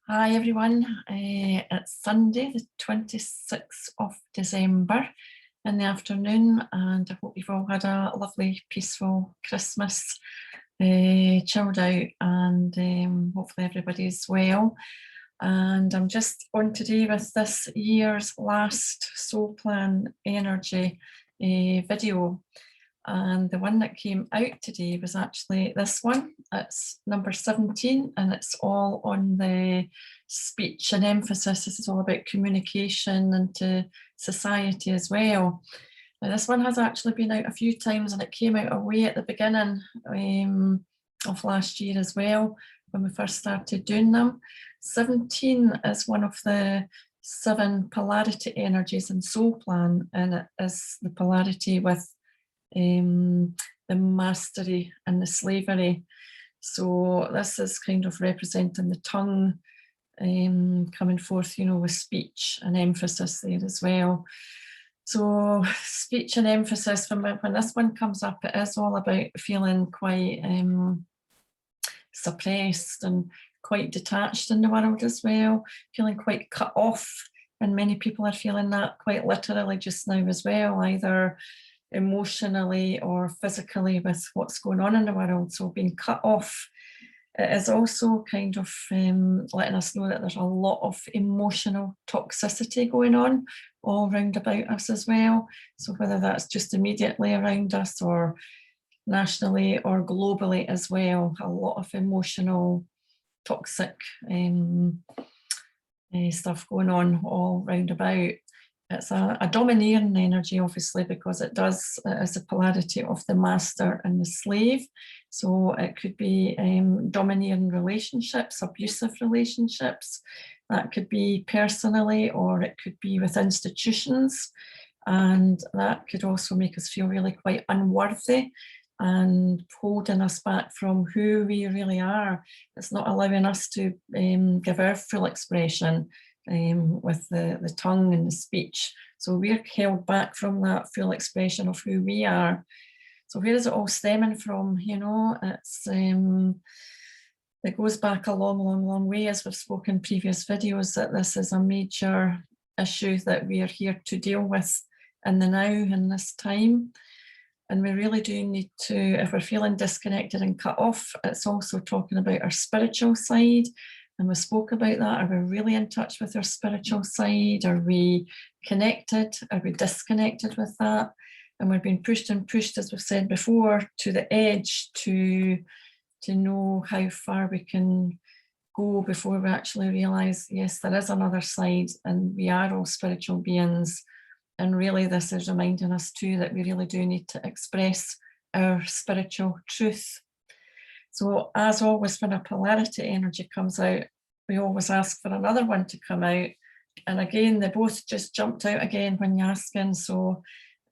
Hi everyone, it's Sunday the 26th of December in the afternoon, and I hope you've all had a lovely peaceful Christmas, chilled out, and hopefully everybody's well. And I'm just on today with this year's last Soul Plan Energy video. And the one that came out today was actually this one. It's number 17, and it's all on the speech and emphasis. This is all about communication and to society as well. Now, this one has actually been out a few times, and it came out away at the beginning of last year as well, when we first started doing them. 17 is one of the 7 polarity energies in Soul Plan, and it is the polarity with the mastery and the slavery. So this is kind of representing the tongue coming forth, with speech and emphasis there as well. So speech and emphasis, when this one comes up, it is all about feeling quite suppressed and quite detached in the world as well, feeling quite cut off. And many people are feeling that quite literally just now as well, either emotionally or physically with what's going on in the world. So being cut off, it is also kind of letting us know that there's a lot of emotional toxicity going on all round about us as well. So whether that's just immediately around us or nationally or globally as well, a lot of emotional toxic stuff going on all round about. It's a domineering energy, obviously, because it is a polarity of the master and the slave. So it could be domineering relationships, abusive relationships. That could be personally, or it could be with institutions. And that could also make us feel really quite unworthy and holding us back from who we really are. It's not allowing us to give our full expression with the tongue and the speech. So we're held back from that full expression of who we are. So where is it all stemming from? It goes back a long way, as we've spoken in previous videos, that this is a major issue that we are here to deal with in the now, in this time. And we really do need to, if we're feeling disconnected and cut off, it's also talking about our spiritual side. And we spoke about that. Are we really in touch with our spiritual side? Are we connected? Are we disconnected with that? And we're being pushed and pushed, as we've said before, to the edge to know how far we can go before we actually realise, yes, there is another side and we are all spiritual beings. And really this is reminding us too that we really do need to express our spiritual truth. So as always, when a polarity energy comes out, we always ask for another one to come out. And again, they both just jumped out again when you're asking. So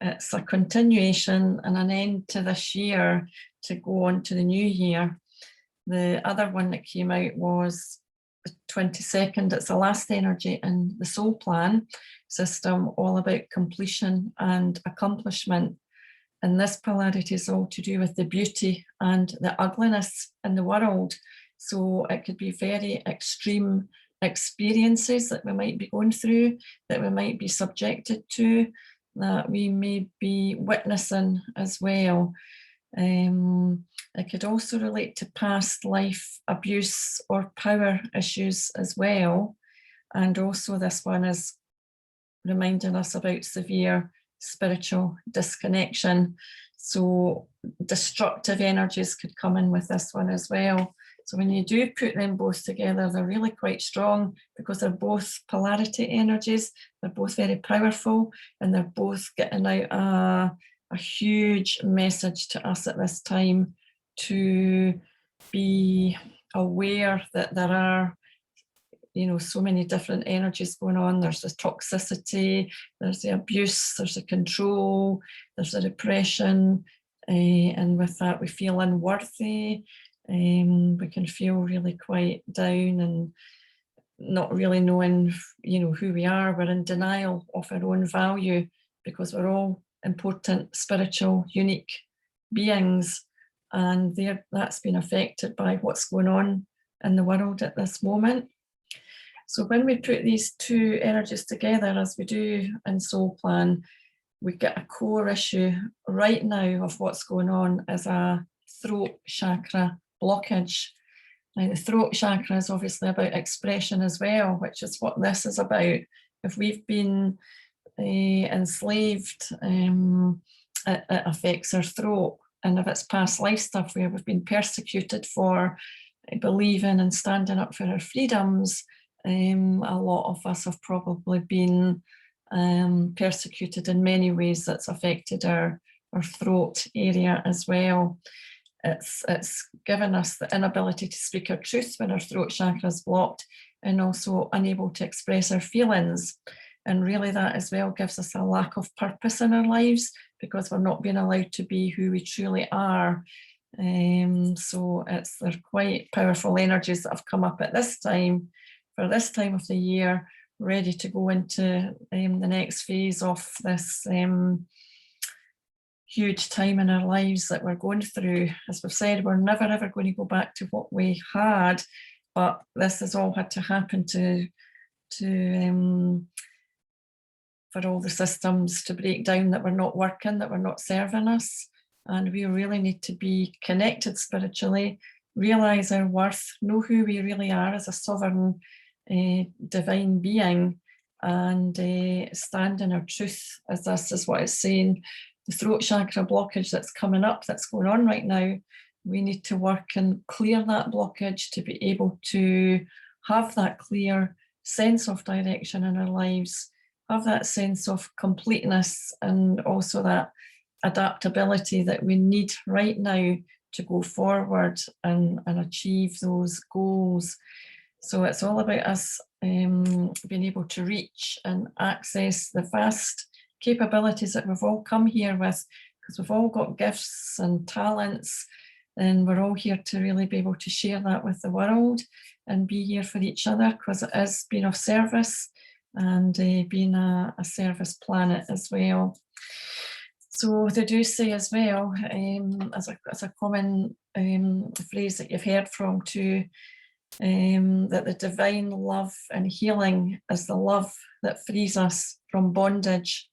it's a continuation and an end to this year to go on to the new year. The other one that came out was the 22nd. It's the last energy in the Soul Plan system, all about completion and accomplishment. And this polarity is all to do with the beauty and the ugliness in the world. So it could be very extreme experiences that we might be going through, that we might be subjected to, that we may be witnessing as well. It could also relate to past life abuse or power issues as well. And also this one is reminding us about severe spiritual disconnection. So destructive energies could come in with this one as well. So when you do put them both together, they're really quite strong because they're both polarity energies. They're both very powerful, and they're both getting out a huge message to us at this time to be aware that there are so many different energies going on. There's the toxicity, there's the abuse, there's the control, there's the repression, and with that we feel unworthy. We can feel really quite down and not really knowing, who we are. We're in denial of our own value because we're all important, spiritual, unique beings, and that's been affected by what's going on in the world at this moment. So when we put these two energies together, as we do in Soul Plan, we get a core issue right now of what's going on as a throat chakra blockage. Now, the throat chakra is obviously about expression as well, which is what this is about. If we've been enslaved, it affects our throat. And if it's past life stuff where we've been persecuted for believing and standing up for our freedoms, a lot of us have probably been persecuted in many ways. That's affected our throat area as well. It's given us the inability to speak our truth when our throat chakra is blocked, and also unable to express our feelings. And really that as well gives us a lack of purpose in our lives, because we're not being allowed to be who we truly are. So they're quite powerful energies that have come up at this time, for this time of the year, ready to go into the next phase of this huge time in our lives that we're going through. As we've said, we're never ever going to go back to what we had, but this has all had to happen for all the systems to break down that we're not working, that we're not serving us. And we really need to be connected spiritually, realize our worth, know who we really are as a sovereign divine being, and stand in our truth, as this is what it's saying. The throat chakra blockage that's coming up, that's going on right now, we need to work and clear that blockage to be able to have that clear sense of direction in our lives, have that sense of completeness, and also that adaptability that we need right now to go forward and achieve those goals. So it's all about us being able to reach and access the vast capabilities that we've all come here with, because we've all got gifts and talents, and we're all here to really be able to share that with the world and be here for each other, because it is being of service and being a service planet as well. So they do say as well, as a common phrase that you've heard from too, that the divine love and healing is the love that frees us from bondage.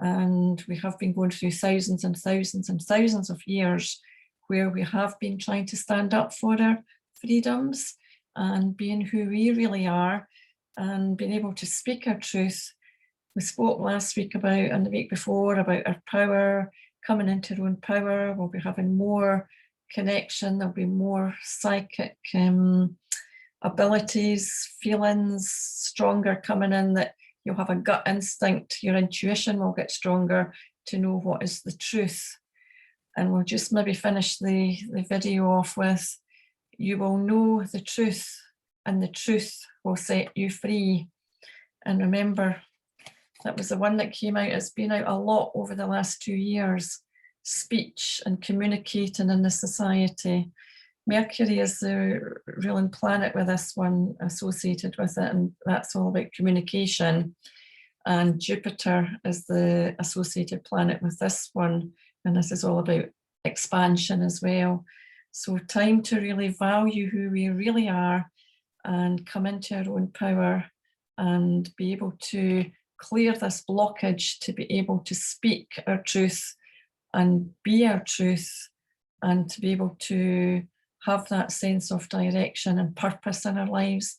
And we have been going through thousands and thousands and thousands of years where we have been trying to stand up for our freedoms and being who we really are and being able to speak our truth. We spoke last week about, and the week before, about our power, coming into our own power. We'll be having more connection, there'll be more psychic abilities, feelings stronger coming in, that you'll have a gut instinct, your intuition will get stronger to know what is the truth. And we'll just maybe finish the video off with, you will know the truth and the truth will set you free. And remember, that was the one that came out. It's been out a lot over the last 2 years, speech and communicating in the society. Mercury is the ruling planet with this one associated with it, and that's all about communication. And Jupiter is the associated planet with this one, and this is all about expansion as well. So time to really value who we really are and come into our own power and be able to clear this blockage to be able to speak our truth and be our truth, and to be able to have that sense of direction and purpose in our lives,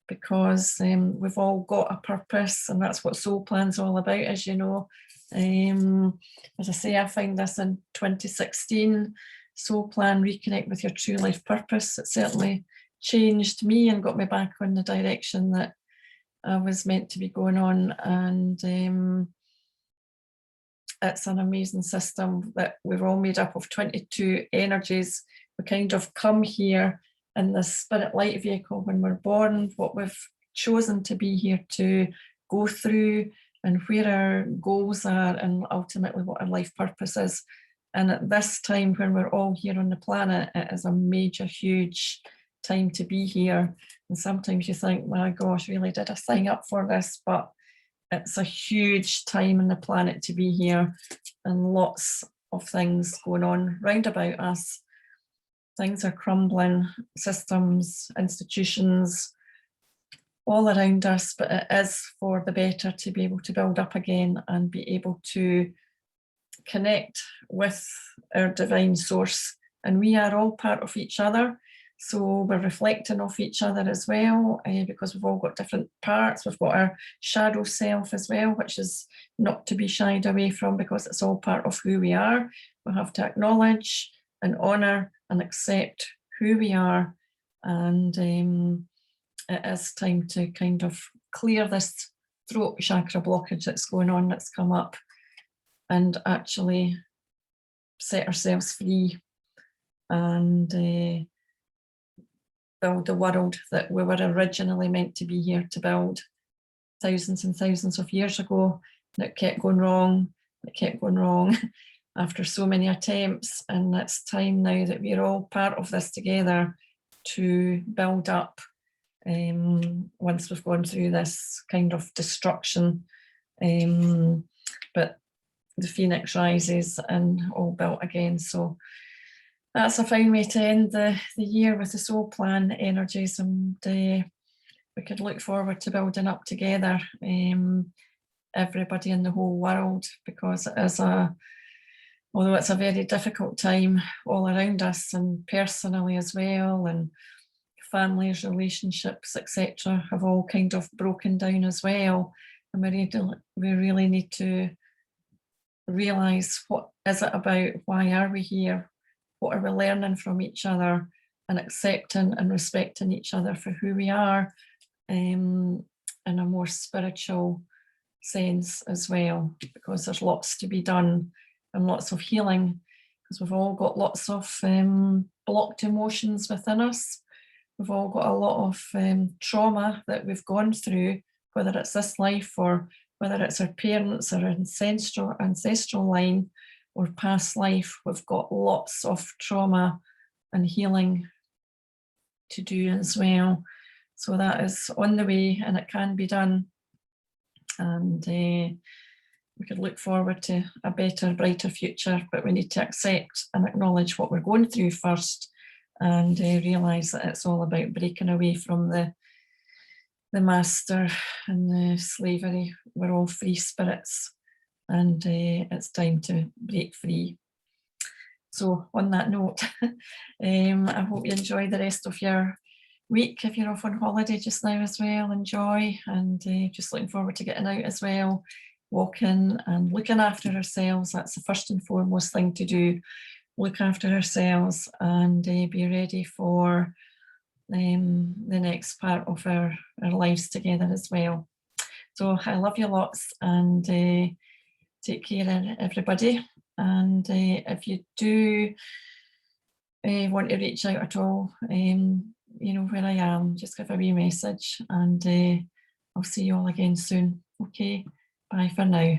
because we've all got a purpose, and that's what Soul Plan's all about, as you know. As I say, I find this in 2016, Soul Plan, Reconnect with Your True Life Purpose. It certainly changed me and got me back on the direction that I was meant to be going on. And it's an amazing system that we're all made up of 22 energies. We kind of come here in this spirit light vehicle when we're born, what we've chosen to be here to go through, and where our goals are, and ultimately what our life purpose is. And at this time when we're all here on the planet, it is a major, huge time to be here. And sometimes you think, my gosh, really did I sign up for this? But it's a huge time on the planet to be here, and lots of things going on round about us. Things are crumbling, systems, institutions, all around us, but it is for the better to be able to build up again and be able to connect with our divine source. And we are all part of each other. So we're reflecting off each other as well, because we've all got different parts. We've got our shadow self as well, which is not to be shied away from because it's all part of who we are. We have to acknowledge and honour and accept who we are. And it is time to kind of clear this throat chakra blockage that's going on, that's come up, and actually set ourselves free and build the world that we were originally meant to be here to build thousands and thousands of years ago. And it kept going wrong, it kept going wrong after so many attempts. And it's time now that we're all part of this together to build up once we've gone through this kind of destruction. But the phoenix rises and all built again. So that's a fine way to end the year with the soul plan energies, and we could look forward to building up together, everybody in the whole world, because it is although it's a very difficult time all around us and personally as well, and families, relationships, etc., have all kind of broken down as well. And we really need to realise, what is it about? Why are we here? What are we learning from each other? And accepting and respecting each other for who we are, in a more spiritual sense as well, because there's lots to be done and lots of healing, because we've all got lots of blocked emotions within us. We've all got a lot of trauma that we've gone through, whether it's this life or whether it's our parents or ancestral line or past life. We've got lots of trauma and healing to do as well. So that is on the way and it can be done. And we could look forward to a better, brighter future, but we need to accept and acknowledge what we're going through first, and realise that it's all about breaking away from the master and the slavery. We're all free spirits, and it's time to break free. So on that note, I hope you enjoy the rest of your week. If you're off on holiday just now as well, enjoy, and just looking forward to getting out as well, walking and looking after ourselves. That's the first and foremost thing to do. Look after ourselves and be ready for the next part of our lives together as well. So I love you lots, and take care, everybody. And if you do want to reach out at all, you know where I am. Just give a wee message, and I'll see you all again soon. Okay, bye for now.